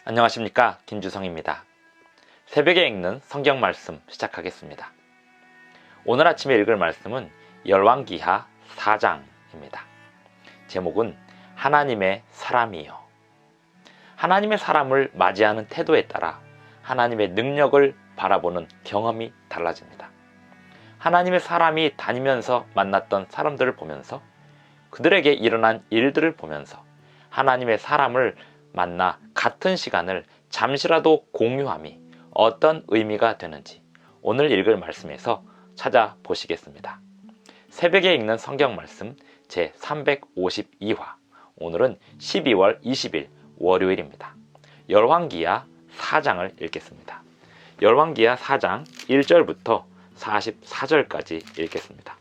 안녕하십니까, 김주성입니다. 새벽에 읽는 성경 말씀 시작하겠습니다. 오늘 아침에 읽을 말씀은 열왕기하 4장입니다. 제목은 하나님의 사람이요. 하나님의 사람을 맞이하는 태도에 따라 하나님의 능력을 바라보는 경험이 달라집니다. 하나님의 사람이 다니면서 만났던 사람들을 보면서 그들에게 일어난 일들을 보면서 하나님의 사람을 만나 같은 시간을 잠시라도 공유함이 어떤 의미가 되는지 오늘 읽을 말씀에서 찾아보시겠습니다. 새벽에 읽는 성경 말씀 제 352화, 오늘은 12월 20일 월요일입니다. 열왕기하 4장을 읽겠습니다. 열왕기하 4장 1절부터 44절까지 읽겠습니다.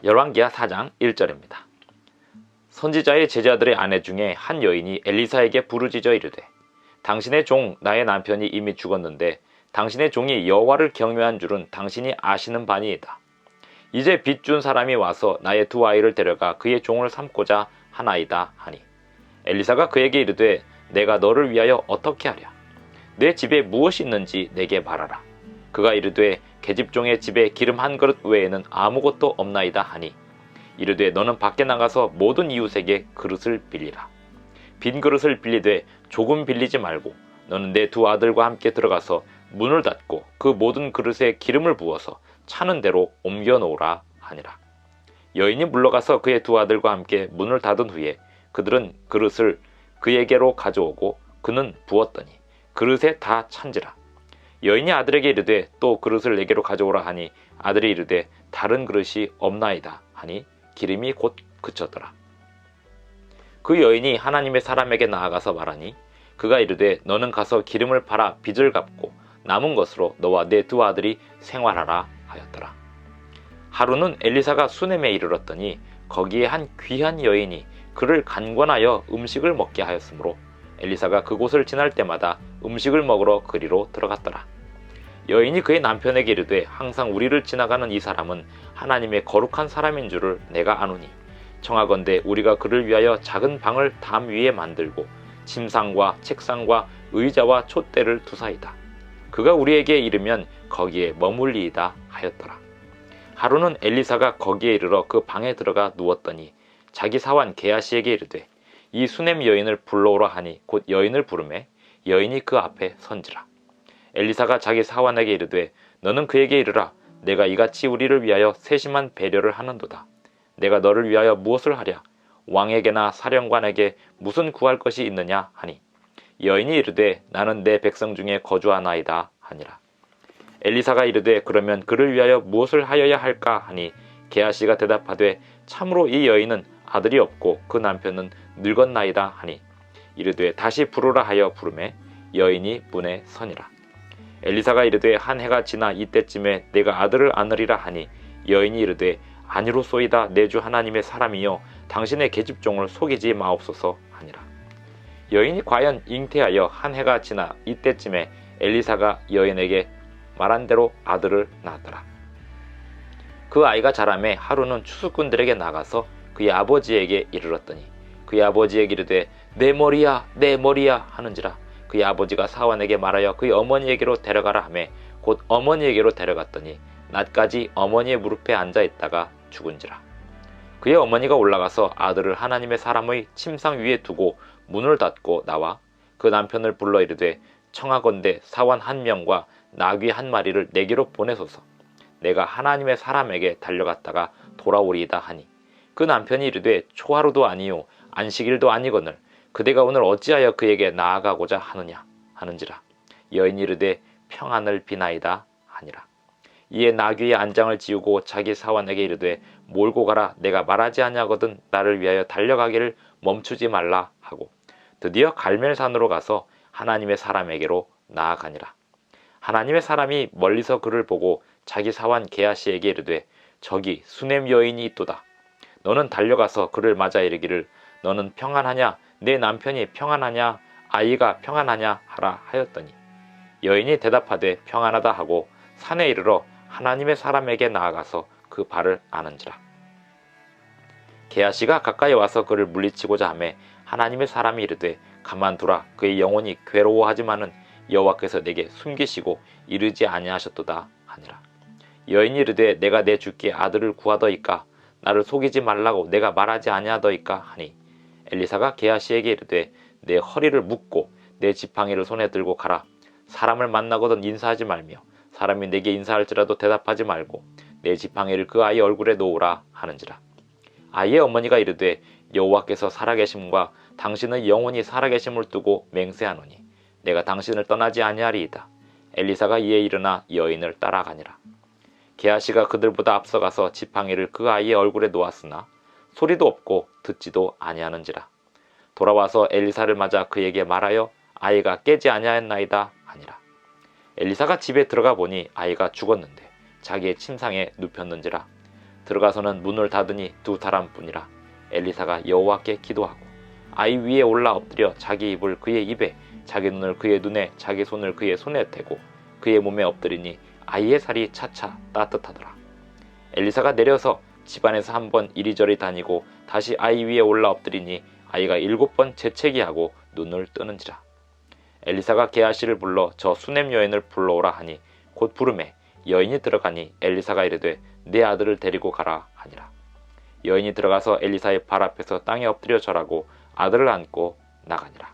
열왕기하 4장 1절입니다. 선지자의 제자들의 아내 중에 한 여인이 엘리사에게 부르짖어 이르되, 당신의 종 나의 남편이 이미 죽었는데 당신의 종이 여호와를 경외한 줄은 당신이 아시는 바니이다. 이제 빚 준 사람이 와서 나의 두 아이를 데려가 그의 종을 삼고자 하나이다 하니, 엘리사가 그에게 이르되, 내가 너를 위하여 어떻게 하랴? 내 집에 무엇이 있는지 내게 말하라. 그가 이르되, 계집종의 집에 기름 한 그릇 외에는 아무것도 없나이다 하니, 이르되 너는 밖에 나가서 모든 이웃에게 그릇을 빌리라. 빈 그릇을 빌리되 조금 빌리지 말고 너는 내 두 아들과 함께 들어가서 문을 닫고 그 모든 그릇에 기름을 부어서 차는 대로 옮겨 놓으라 하니라. 여인이 물러가서 그의 두 아들과 함께 문을 닫은 후에 그들은 그릇을 그에게로 가져오고 그는 부었더니 그릇에 다 찬지라. 여인이 아들에게 이르되 또 그릇을 내게로 가져오라 하니 아들이 이르되 다른 그릇이 없나이다 하니 기름이 곧 그쳤더라. 그 여인이 하나님의 사람에게 나아가서 말하니 그가 이르되 너는 가서 기름을 팔아 빚을 갚고 남은 것으로 너와 내 두 아들이 생활하라 하였더라. 하루는 엘리사가 수넴에 이르렀더니 거기에 한 귀한 여인이 그를 간권하여 음식을 먹게 하였으므로 엘리사가 그곳을 지날 때마다 음식을 먹으러 그리로 들어갔더라. 여인이 그의 남편에게 이르되 항상 우리를 지나가는 이 사람은 하나님의 거룩한 사람인 줄을 내가 아노니 청하건대 우리가 그를 위하여 작은 방을 담 위에 만들고 침상과 책상과 의자와 촛대를 두사이다. 그가 우리에게 이르면 거기에 머물리이다 하였더라. 하루는 엘리사가 거기에 이르러 그 방에 들어가 누웠더니 자기 사환 게하시에게 이르되 이 수넴 여인을 불러오라 하니 곧 여인을 부르매 여인이 그 앞에 선지라. 엘리사가 자기 사환에게 이르되 너는 그에게 이르라. 내가 이같이 우리를 위하여 세심한 배려를 하는도다. 내가 너를 위하여 무엇을 하랴? 왕에게나 사령관에게 무슨 구할 것이 있느냐 하니 여인이 이르되 나는 내 백성 중에 거주하나이다 하니라. 엘리사가 이르되 그러면 그를 위하여 무엇을 하여야 할까 하니 게하시가 대답하되 참으로 이 여인은 아들이 없고 그 남편은 늙었나이다 하니 이르되 다시 부르라 하여 부르매 여인이 문에 서니라. 엘리사가 이르되 한 해가 지나 이때쯤에 내가 아들을 안으리라 하니 여인이 이르되 아니로소이다. 내 주 하나님의 사람이여 당신의 계집종을 속이지 마옵소서 하니라. 여인이 과연 잉태하여 한 해가 지나 이때쯤에 엘리사가 여인에게 말한 대로 아들을 낳았더라. 그 아이가 자라매 하루는 추수꾼들에게 나가서 그의 아버지에게 이르렀더니 그의 아버지에게 이르되 내 머리야 내 머리야 하는지라. 그의 아버지가 사환에게 말하여 그의 어머니에게로 데려가라 하매 곧 어머니에게로 데려갔더니 낮까지 어머니의 무릎에 앉아 있다가 죽은지라. 그의 어머니가 올라가서 아들을 하나님의 사람의 침상 위에 두고 문을 닫고 나와 그 남편을 불러 이르되 청하건대 사환 한 명과 나귀 한 마리를 내게로 보내소서. 내가 하나님의 사람에게 달려갔다가 돌아오리이다 하니 그 남편이 이르되 초하루도 아니요 안식일도 아니거늘 그대가 오늘 어찌하여 그에게 나아가고자 하느냐 하는지라. 여인이 이르되 평안을 비나이다 하니라. 이에 나귀의 안장을 지우고 자기 사환에게 이르되 몰고 가라. 내가 말하지 아니하거든 나를 위하여 달려가기를 멈추지 말라 하고 드디어 갈멜산으로 가서 하나님의 사람에게로 나아가니라. 하나님의 사람이 멀리서 그를 보고 자기 사환 게하시에게 이르되 저기 수넴 여인이 있도다. 너는 달려가서 그를 맞아 이르기를 너는 평안하냐? 내 남편이 평안하냐? 아이가 평안하냐? 하라 하였더니 여인이 대답하되 평안하다 하고 산에 이르러 하나님의 사람에게 나아가서 그 발을 아는지라. 게하시가 가까이 와서 그를 물리치고자 하매 하나님의 사람이 이르되 가만두라. 그의 영혼이 괴로워하지만은 여호와께서 내게 숨기시고 이르지 아니하셨도다 하니라. 여인이 이르되 내가 내 주께 아들을 구하더이까 나를 속이지 말라고 내가 말하지 아니하더이까 하니 엘리사가 게하시에게 이르되 내 허리를 묶고 내 지팡이를 손에 들고 가라. 사람을 만나거든 인사하지 말며 사람이 내게 인사할지라도 대답하지 말고 내 지팡이를 그 아이 얼굴에 놓으라 하는지라. 아이의 어머니가 이르되 여호와께서 살아계심과 당신의 영혼이 살아계심을 두고 맹세하노니 내가 당신을 떠나지 아니하리이다. 엘리사가 이에 일어나 여인을 따라가니라. 게하시가 그들보다 앞서가서 지팡이를 그 아이의 얼굴에 놓았으나 소리도 없고 듣지도 아니하는지라. 돌아와서 엘리사를 맞아 그에게 말하여 아이가 깨지 아니하였나이다 하니라. 엘리사가 집에 들어가 보니 아이가 죽었는데 자기의 침상에 눕혔는지라. 들어가서는 문을 닫으니 두 사람뿐이라. 엘리사가 여호와께 기도하고 아이 위에 올라 엎드려 자기 입을 그의 입에 자기 눈을 그의 눈에 자기 손을 그의 손에 대고 그의 몸에 엎드리니 아이의 살이 차차 따뜻하더라. 엘리사가 내려서 집안에서 한번 이리저리 다니고 다시 아이 위에 올라 엎드리니 아이가 7번 재채기하고 눈을 뜨는지라. 엘리사가 게하시를 불러 저 수넴 여인을 불러오라 하니 곧 부르매 여인이 들어가니 엘리사가 이르되 내 아들을 데리고 가라 하니라. 여인이 들어가서 엘리사의 발 앞에서 땅에 엎드려 절하고 아들을 안고 나가니라.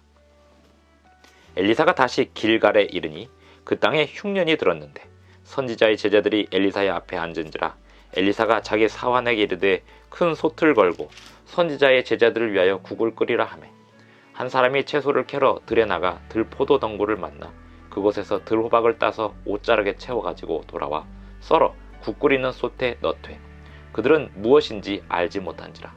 엘리사가 다시 길갈에 이르니 그 땅에 흉년이 들었는데 선지자의 제자들이 엘리사의 앞에 앉은지라. 엘리사가 자기 사환에게 이르되 큰 솥을 걸고 선지자의 제자들을 위하여 국을 끓이라 하매 한 사람이 채소를 캐러 들에 나가 들포도 덩굴을 만나 그곳에서 들호박을 따서 옷자락에 채워가지고 돌아와 썰어 국 끓이는 솥에 넣되 그들은 무엇인지 알지 못한지라.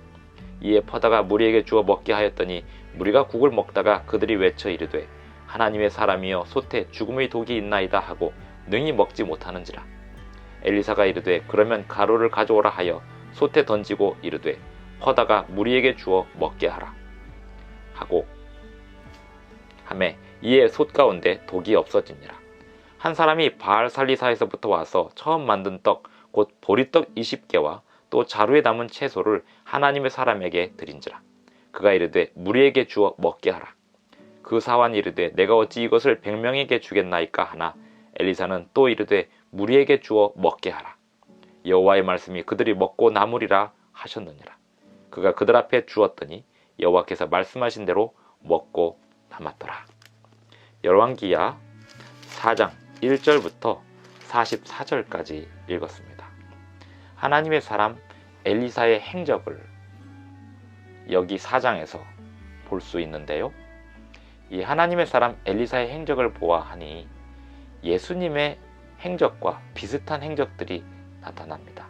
이에 퍼다가 무리에게 주어 먹게 하였더니 무리가 국을 먹다가 그들이 외쳐 이르되 하나님의 사람이여 솥에 죽음의 독이 있나이다 하고 능히 먹지 못하는지라. 엘리사가 이르되 그러면 가루를 가져오라 하여 솥에 던지고 이르되 퍼다가 무리에게 주어 먹게 하라 하고 하매 이에 솥 가운데 독이 없어지니라. 한 사람이 바알살리사에서부터 와서 처음 만든 떡 곧 보리떡 20개와 또 자루에 담은 채소를 하나님의 사람에게 드린지라. 그가 이르되 무리에게 주어 먹게 하라. 그 사환이 이르되 내가 어찌 이것을 100명에게 주겠나이까 하나 엘리사는 또 이르되 무리에게 주어 먹게 하라. 여호와의 말씀이 그들이 먹고 남으리라 하셨느니라. 그가 그들 앞에 주었더니 여호와께서 말씀하신 대로 먹고 남았더라. 열왕기야 4장 1절부터 44절까지 읽었습니다. 하나님의 사람 엘리사의 행적을 여기 4장에서 볼 수 있는데요. 이 하나님의 사람 엘리사의 행적을 보아하니 예수님의 행적과 비슷한 행적들이 나타납니다.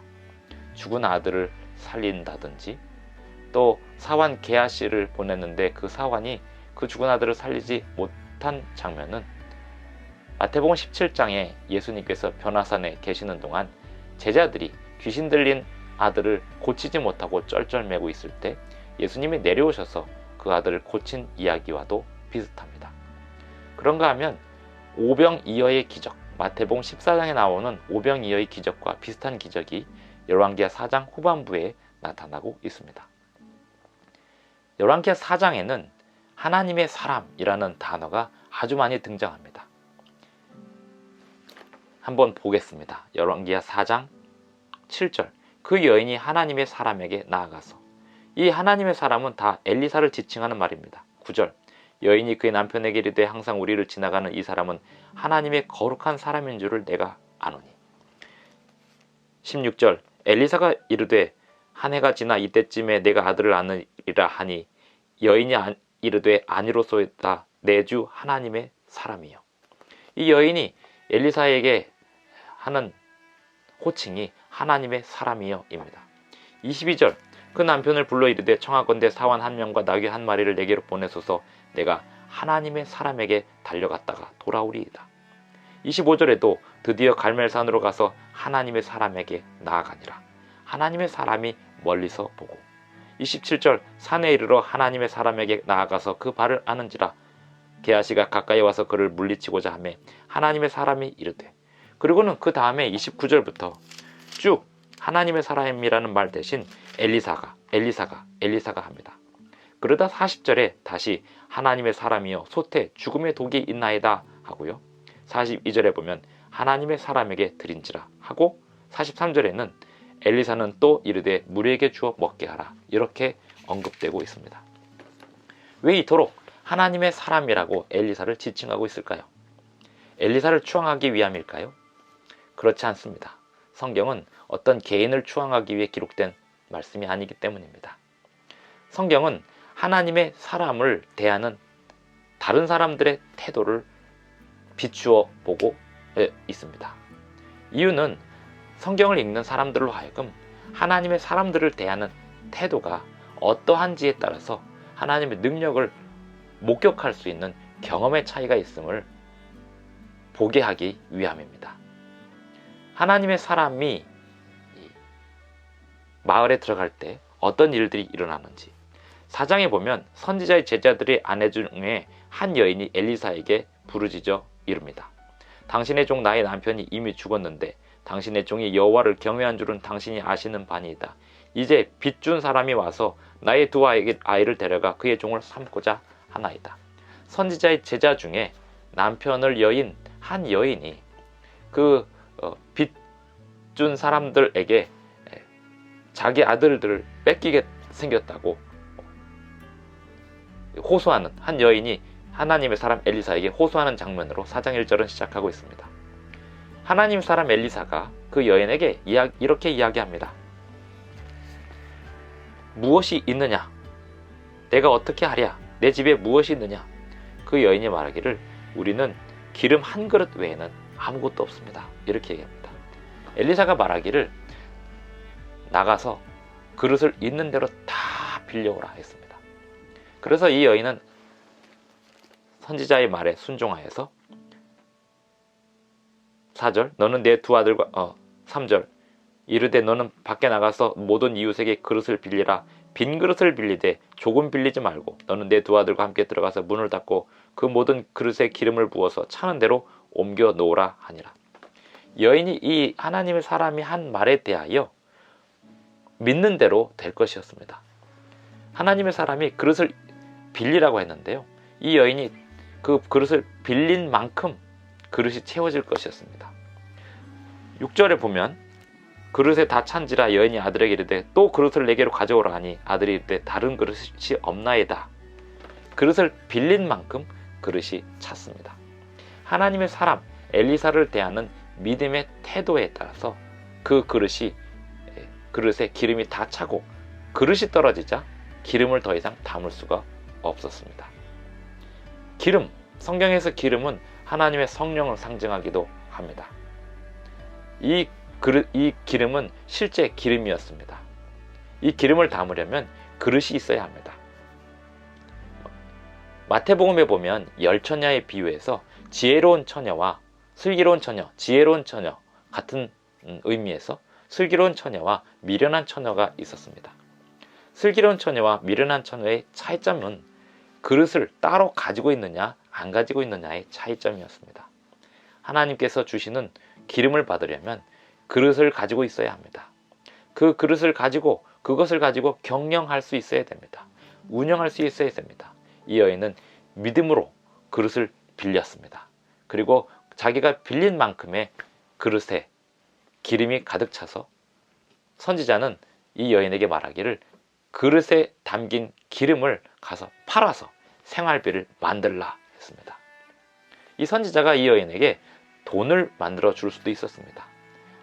죽은 아들을 살린다든지 또 사환 게하시를 보냈는데 그 사환이 그 죽은 아들을 살리지 못한 장면은 마태복음 17장에 예수님께서 변화산에 계시는 동안 제자들이 귀신 들린 아들을 고치지 못하고 쩔쩔매고 있을 때 예수님이 내려오셔서 그 아들을 고친 이야기와도 비슷합니다. 그런가 하면 오병이어의 기적, 마태복음 14장에 나오는 오병이어의 기적과 비슷한 기적이 열왕기하 4장 후반부에 나타나고 있습니다. 열왕기하 4장에는 하나님의 사람이라는 단어가 아주 많이 등장합니다. 한번 보겠습니다. 열왕기하 4장 7절 그 여인이 하나님의 사람에게 나아가서 이 하나님의 사람은 다 엘리사를 지칭하는 말입니다. 9절 여인이 그의 남편에게 이르되 항상 우리를 지나가는 이 사람은 하나님의 거룩한 사람인 줄을 내가 아노니. 16절 엘리사가 이르되 한 해가 지나 이때쯤에 내가 아들을 낳으리라 하니 여인이 이르되 아니로소이다 내 주 하나님의 사람이요. 이 여인이 엘리사에게 하는 호칭이 하나님의 사람이요입니다. 22절 그 남편을 불러 이르되 청하건대 사환 한 명과 나귀 한 마리를 내게로 보내소서 내가 하나님의 사람에게 달려갔다가 돌아오리이다. 25절에도 드디어 갈멜산으로 가서 하나님의 사람에게 나아가니라. 하나님의 사람이 멀리서 보고 27절 산에 이르러 하나님의 사람에게 나아가서 그 발을 아는지라. 게하시가 가까이 와서 그를 물리치고자 하매 하나님의 사람이 이르되. 그리고는 그 다음에 29절부터 쭉 하나님의 사람이라는 말 대신 엘리사가 합니다. 그러다 40절에 다시 하나님의 사람이여 솥에 죽음의 독이 있나이다 하고요. 42절에 보면 하나님의 사람에게 드린지라 하고 43절에는 엘리사는 또 이르되 무리에게 주어 먹게 하라 이렇게 언급되고 있습니다. 왜 이토록 하나님의 사람이라고 엘리사를 지칭하고 있을까요? 엘리사를 추앙하기 위함일까요? 그렇지 않습니다. 성경은 어떤 개인을 추앙하기 위해 기록된 말씀이 아니기 때문입니다. 성경은 하나님의 사람을 대하는 다른 사람들의 태도를 비추어 보고 있습니다. 이유는 성경을 읽는 사람들로 하여금 하나님의 사람들을 대하는 태도가 어떠한지에 따라서 하나님의 능력을 목격할 수 있는 경험의 차이가 있음을 보게 하기 위함입니다. 하나님의 사람이 마을에 들어갈 때 어떤 일들이 일어나는지 4장에 보면 선지자의 제자들의 아내 중에 한 여인이 엘리사에게 부르짖어 이릅니다. 당신의 종 나의 남편이 이미 죽었는데 당신의 종이 여호와를 경외한 줄은 당신이 아시는 바니이다. 이제 빚 준 사람이 와서 나의 두 아이를 데려가 그의 종을 삼고자 하나이다. 선지자의 제자 중에 남편을 여인 한 여인이 그 빚 준 사람들에게 자기 아들들을 뺏기게 생겼다고 호소하는 한 여인이 하나님의 사람 엘리사에게 호소하는 장면으로 4장 1절은 시작하고 있습니다. 하나님 사람 엘리사가 그 여인에게 이렇게 이야기합니다. 무엇이 있느냐? 내가 어떻게 하랴? 내 집에 무엇이 있느냐? 그 여인이 말하기를 우리는 기름 한 그릇 외에는 아무것도 없습니다. 이렇게 얘기합니다. 엘리사가 말하기를 나가서 그릇을 있는 대로 다 빌려오라 했습니다. 그래서 이 여인은 선지자의 말에 순종하여서 4절 너는 내 두 아들과 3절 이르되 너는 밖에 나가서 모든 이웃에게 그릇을 빌리라. 빈 그릇을 빌리되 조금 빌리지 말고 너는 내 두 아들과 함께 들어가서 문을 닫고 그 모든 그릇에 기름을 부어서 차는 대로 옮겨 놓으라 하니라. 여인이 이 하나님의 사람이 한 말에 대하여 믿는 대로 될 것이었습니다. 하나님의 사람이 그릇을 빌리라고 했는데요. 이 여인이 그 그릇을 빌린 만큼 그릇이 채워질 것이었습니다. 6절에 보면 그릇에 다 찬지라 여인이 아들에게 이르되 또 그릇을 내게로 가져오라 하니 아들이 이르되 다른 그릇이 없나이다. 그릇을 빌린 만큼 그릇이 찼습니다. 하나님의 사람 엘리사를 대하는 믿음의 태도에 따라서 그 그릇에 기름이 다 차고 그릇이 떨어지자 기름을 더 이상 담을 수가 없었습니다. 기름, 성경에서 기름은 하나님의 성령을 상징하기도 합니다. 이 기름은 실제 기름이었습니다. 이 기름을 담으려면 그릇이 있어야 합니다. 마태복음에 보면 열처녀에 비유해서 지혜로운 처녀와 슬기로운 처녀, 지혜로운 처녀 같은 의미에서 슬기로운 처녀와 미련한 처녀가 있었습니다. 슬기로운 처녀와 미련한 처녀의 차이점은 그릇을 따로 가지고 있느냐 안 가지고 있느냐의 차이점이었습니다. 하나님께서 주시는 기름을 받으려면 그릇을 가지고 있어야 합니다. 그 그릇을 가지고 그것을 가지고 경영할 수 있어야 됩니다. 운영할 수 있어야 됩니다. 이 여인은 믿음으로 그릇을 빌렸습니다. 그리고 자기가 빌린 만큼의 그릇에 기름이 가득 차서 선지자는 이 여인에게 말하기를 그릇에 담긴 기름을 가서 팔아서 생활비를 만들라 했습니다. 이 선지자가 이 여인에게 돈을 만들어 줄 수도 있었습니다.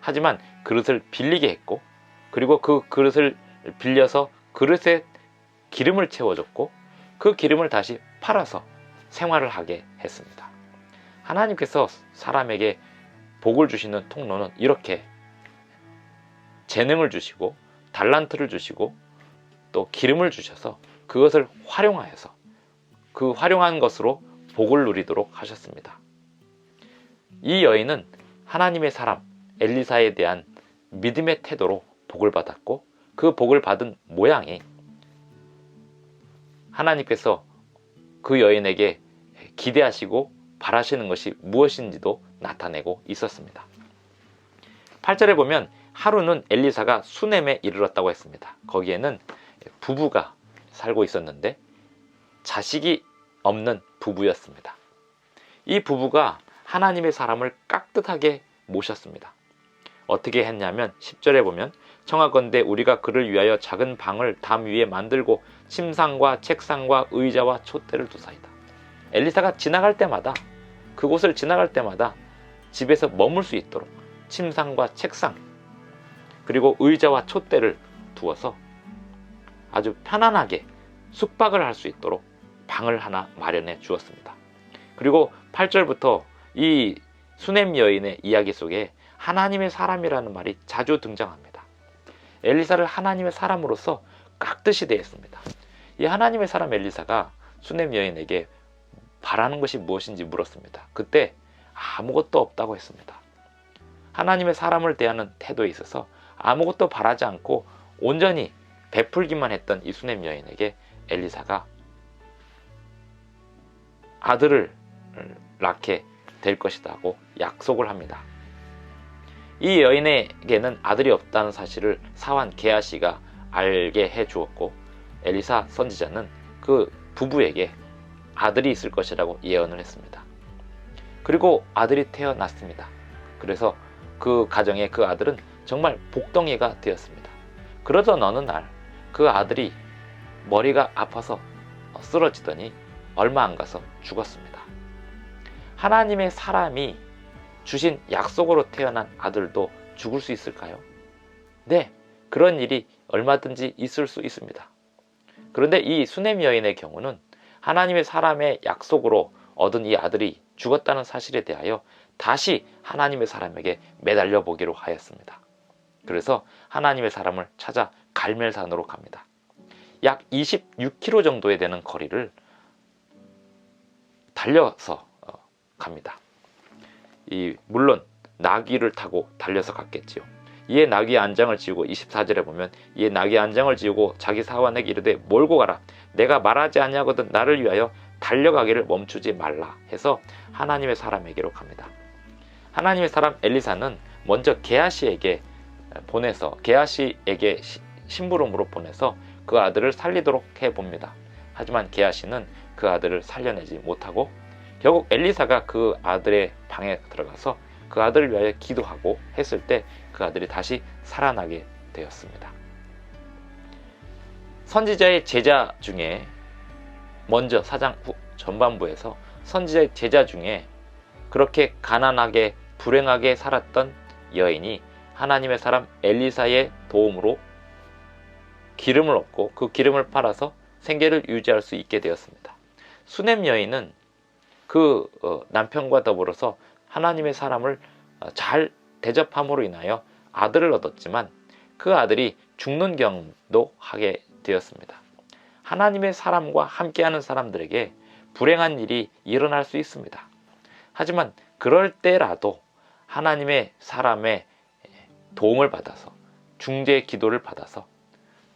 하지만 그릇을 빌리게 했고 그리고 그 그릇을 빌려서 그릇에 기름을 채워줬고 그 기름을 다시 팔아서 생활을 하게 했습니다. 하나님께서 사람에게 복을 주시는 통로는 이렇게 재능을 주시고 달란트를 주시고 또 기름을 주셔서 그것을 활용하여서 그 활용한 것으로 복을 누리도록 하셨습니다. 이 여인은 하나님의 사람 엘리사에 대한 믿음의 태도로 복을 받았고 그 복을 받은 모양이 하나님께서 그 여인에게 기대하시고 바라시는 것이 무엇인지도 나타내고 있었습니다. 8절에 보면 하루는 엘리사가 수넴에 이르렀다고 했습니다. 거기에는 부부가 살고 있었는데 자식이 없는 부부였습니다. 이 부부가 하나님의 사람을 깍듯하게 모셨습니다. 어떻게 했냐면 10절에 보면 청하건대 우리가 그를 위하여 작은 방을 담 위에 만들고 침상과 책상과 의자와 촛대를 두사이다. 엘리사가 지나갈 때마다, 그곳을 지나갈 때마다 집에서 머물 수 있도록 침상과 책상 그리고 의자와 촛대를 두어서 아주 편안하게 숙박을 할 수 있도록 방을 하나 마련해 주었습니다. 그리고 8절부터 이 수넴 여인의 이야기 속에 하나님의 사람이라는 말이 자주 등장합니다. 엘리사를 하나님의 사람으로서 깍듯이 대했습니다. 이 하나님의 사람 엘리사가 수넴 여인에게 바라는 것이 무엇인지 물었습니다. 그때 아무것도 없다고 했습니다. 하나님의 사람을 대하는 태도에 있어서 아무것도 바라지 않고 온전히 베풀기만 했던 이 수넴 여인에게 엘리사가 아들을 낳게 될 것이다 하고 약속을 합니다. 이 여인에게는 아들이 없다는 사실을 사환 게하시가 알게 해 주었고, 엘리사 선지자는 그 부부에게 아들이 있을 것이라고 예언을 했습니다. 그리고 아들이 태어났습니다. 그래서 그 가정의 그 아들은 정말 복덩이가 되었습니다. 그러던 어느 날 그 아들이 머리가 아파서 쓰러지더니 얼마 안 가서 죽었습니다. 하나님의 사람이 주신 약속으로 태어난 아들도 죽을 수 있을까요? 네, 그런 일이 얼마든지 있을 수 있습니다. 그런데 이 수넴 여인의 경우는 하나님의 사람의 약속으로 얻은 이 아들이 죽었다는 사실에 대하여 다시 하나님의 사람에게 매달려 보기로 하였습니다. 그래서 하나님의 사람을 찾아 갈멜산으로 갑니다. 약 26km 정도에 되는 거리를 달려서 갑니다. 물론 나귀를 타고 달려서 갔겠지요. 이에 나귀 안장을 지우고 24절에 보면 이에 나귀 안장을 지우고 자기 사환에게 이르되 몰고 가라. 내가 말하지 아니하거든 나를 위하여 달려가기를 멈추지 말라 해서 하나님의 사람에게로 갑니다. 하나님의 사람 엘리사는 먼저 게하시에게 심부름으로 보내서 그 아들을 살리도록 해봅니다. 하지만 게하시는 그 아들을 살려내지 못하고 결국 엘리사가 그 아들의 방에 들어가서 그 아들을 위하여 기도하고 했을 때 그 아들이 다시 살아나게 되었습니다. 선지자의 제자 중에 먼저 사장 전반부에서 선지자의 제자 중에 그렇게 가난하게 불행하게 살았던 여인이 하나님의 사람 엘리사의 도움으로 기름을 얻고 그 기름을 팔아서 생계를 유지할 수 있게 되었습니다. 수넴 여인은 그 남편과 더불어서 하나님의 사람을 잘 대접함으로 인하여 아들을 얻었지만 그 아들이 죽는 경험도 하게 되었습니다. 하나님의 사람과 함께하는 사람들에게 불행한 일이 일어날 수 있습니다. 하지만 그럴 때라도 하나님의 사람의 도움을 받아서 중재의 기도를 받아서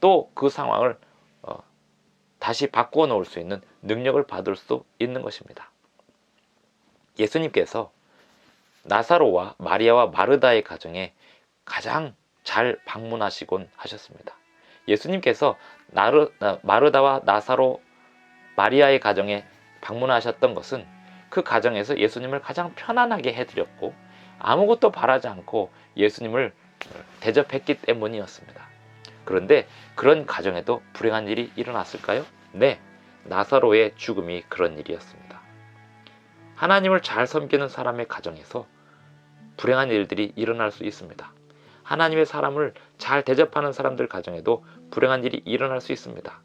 또 그 상황을 다시 바꾸어 놓을 수 있는 능력을 받을 수 있는 것입니다. 예수님께서 나사로와 마리아와 마르다의 가정에 가장 잘 방문하시곤 하셨습니다. 예수님께서 마르다와 나사로, 마리아의 가정에 방문하셨던 것은 그 가정에서 예수님을 가장 편안하게 해드렸고 아무것도 바라지 않고 예수님을 대접했기 때문이었습니다. 그런데 그런 가정에도 불행한 일이 일어났을까요? 네, 나사로의 죽음이 그런 일이었습니다. 하나님을 잘 섬기는 사람의 가정에서 불행한 일들이 일어날 수 있습니다. 하나님의 사람을 잘 대접하는 사람들 가정에도 불행한 일이 일어날 수 있습니다.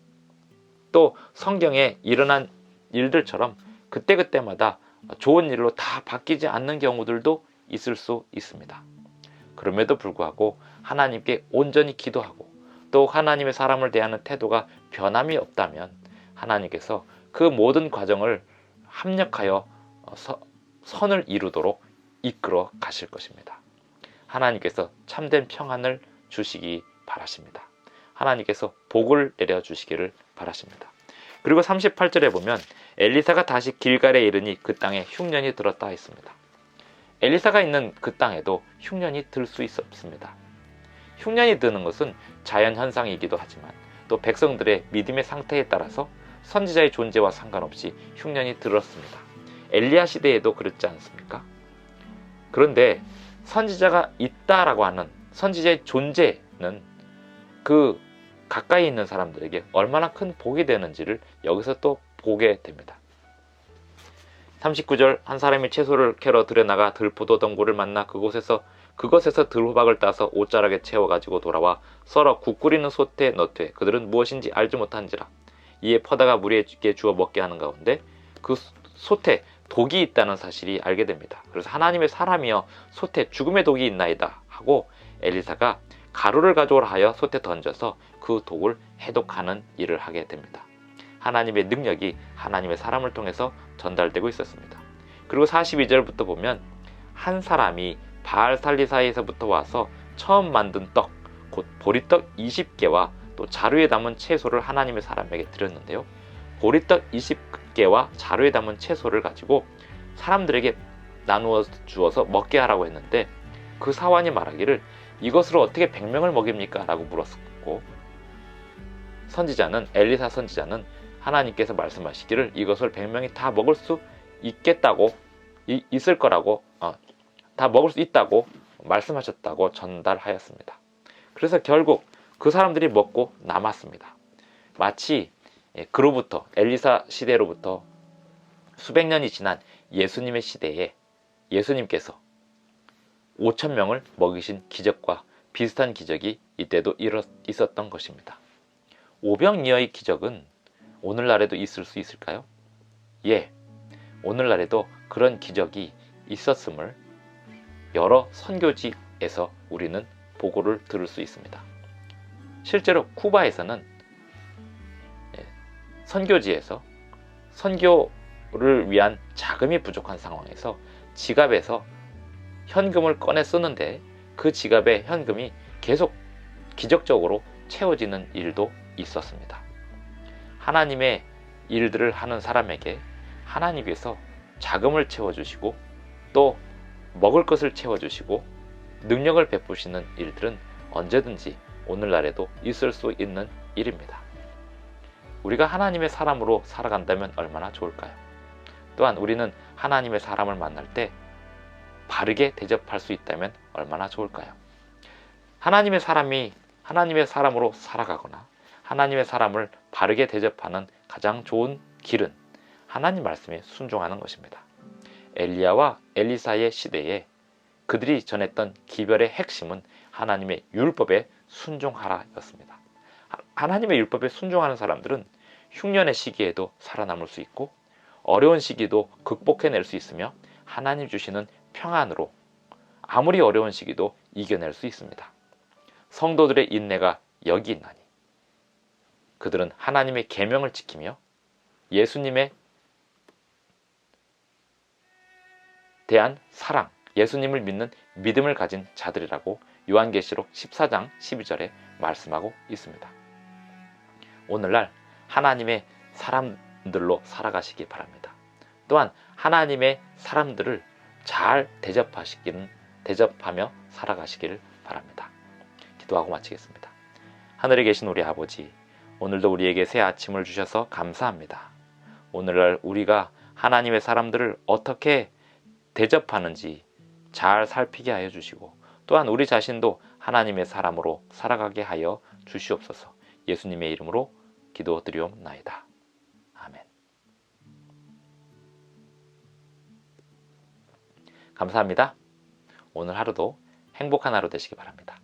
또 성경에 일어난 일들처럼 그때그때마다 좋은 일로 다 바뀌지 않는 경우들도 있을 수 있습니다. 그럼에도 불구하고 하나님께 온전히 기도하고 또 하나님의 사람을 대하는 태도가 변함이 없다면 하나님께서 그 모든 과정을 합력하여 선을 이루도록 이끌어 가실 것입니다. 하나님께서 참된 평안을 주시기 바라십니다. 하나님께서 복을 내려주시기를 바라십니다. 그리고 38절에 보면 엘리사가 다시 길갈에 이르니 그 땅에 흉년이 들었다 했습니다. 엘리사가 있는 그 땅에도 흉년이 들 수 있었습니다. 흉년이 드는 것은 자연현상이기도 하지만 또 백성들의 믿음의 상태에 따라서 선지자의 존재와 상관없이 흉년이 들었습니다. 엘리야 시대에도 그렇지 않습니까? 그런데 선지자가 있다라고 하는 선지자의 존재는 그 가까이 있는 사람들에게 얼마나 큰 복이 되는지를 여기서 또 보게 됩니다. 39절, 한 사람이 채소를 캐러 들여나가 들포도 덩굴을 만나 그것에서 들호박을 따서 옷자락에 채워가지고 돌아와 썰어 국 끓이는 솥에 넣되 그들은 무엇인지 알지 못한지라. 이에 퍼다가 무리에게 주어 먹게 하는 가운데 그 솥에 독이 있다는 사실이 알게 됩니다. 그래서 하나님의 사람이여 솥에 죽음의 독이 있나이다 하고 엘리사가 가루를 가져오라 하여 솥에 던져서 그 독을 해독하는 일을 하게 됩니다. 하나님의 능력이 하나님의 사람을 통해서 전달되고 있었습니다. 그리고 42절부터 보면 한 사람이 바알살리사에서부터 와서 처음 만든 떡, 곧 보리떡 20개와 또 자루에 담은 채소를 하나님의 사람에게 드렸는데요. 보리떡 20개와 자루에 담은 채소를 가지고 사람들에게 나누어 주어서 먹게 하라고 했는데 그 사환이 말하기를 이것으로 어떻게 100명을 먹입니까? 라고 물었고 엘리사 선지자는 하나님께서 말씀하시기를 이것을 100명이 다 먹을 수 있겠다고 있을 거라고 다 먹을 수 있다고 말씀하셨다고 전달하였습니다. 그래서 결국 그 사람들이 먹고 남았습니다. 마치 그로부터 엘리사 시대로부터 수백 년이 지난 예수님의 시대에 예수님께서 5,000명을 먹이신 기적과 비슷한 기적이 이때도 있었던 것입니다. 오병이어의 기적은 오늘날에도 있을 수 있을까요? 예, 오늘날에도 그런 기적이 있었음을 여러 선교지에서 우리는 보고를 들을 수 있습니다. 실제로 쿠바에서는 선교지에서 선교를 위한 자금이 부족한 상황에서 지갑에서 현금을 꺼내 쓰는데 그 지갑의 현금이 계속 기적적으로 채워지는 일도 있었습니다. 하나님의 일들을 하는 사람에게 하나님께서 자금을 채워주시고 또 먹을 것을 채워주시고 능력을 베푸시는 일들은 언제든지 오늘날에도 있을 수 있는 일입니다. 우리가 하나님의 사람으로 살아간다면 얼마나 좋을까요? 또한 우리는 하나님의 사람을 만날 때 바르게 대접할 수 있다면 얼마나 좋을까요? 하나님의 사람으로 살아가거나 하나님의 사람을 바르게 대접하는 가장 좋은 길은 하나님 말씀에 순종하는 것입니다. 엘리야와 엘리사의 시대에 그들이 전했던 기별의 핵심은 하나님의 율법에 순종하라였습니다. 하나님의 율법에 순종하는 사람들은 흉년의 시기에도 살아남을 수 있고 어려운 시기도 극복해낼 수 있으며 하나님 주시는 평안으로 아무리 어려운 시기도 이겨낼 수 있습니다. 성도들의 인내가 여기 있나니 그들은 하나님의 계명을 지키며 예수님에 대한 사랑, 예수님을 믿는 믿음을 가진 자들이라고 요한계시록 14장 12절에 말씀하고 있습니다. 오늘날 하나님의 사람들로 살아가시기 바랍니다. 또한 하나님의 사람들을 잘 대접하며 살아가시기를 바랍니다. 기도하고 마치겠습니다. 하늘에 계신 우리 아버지, 오늘도 우리에게 새 아침을 주셔서 감사합니다. 오늘날 우리가 하나님의 사람들을 어떻게 대접하는지 잘 살피게 하여 주시고 또한 우리 자신도 하나님의 사람으로 살아가게 하여 주시옵소서. 예수님의 이름으로 기도드리옵나이다. 아멘. 감사합니다. 오늘 하루도 행복한 하루 되시기 바랍니다.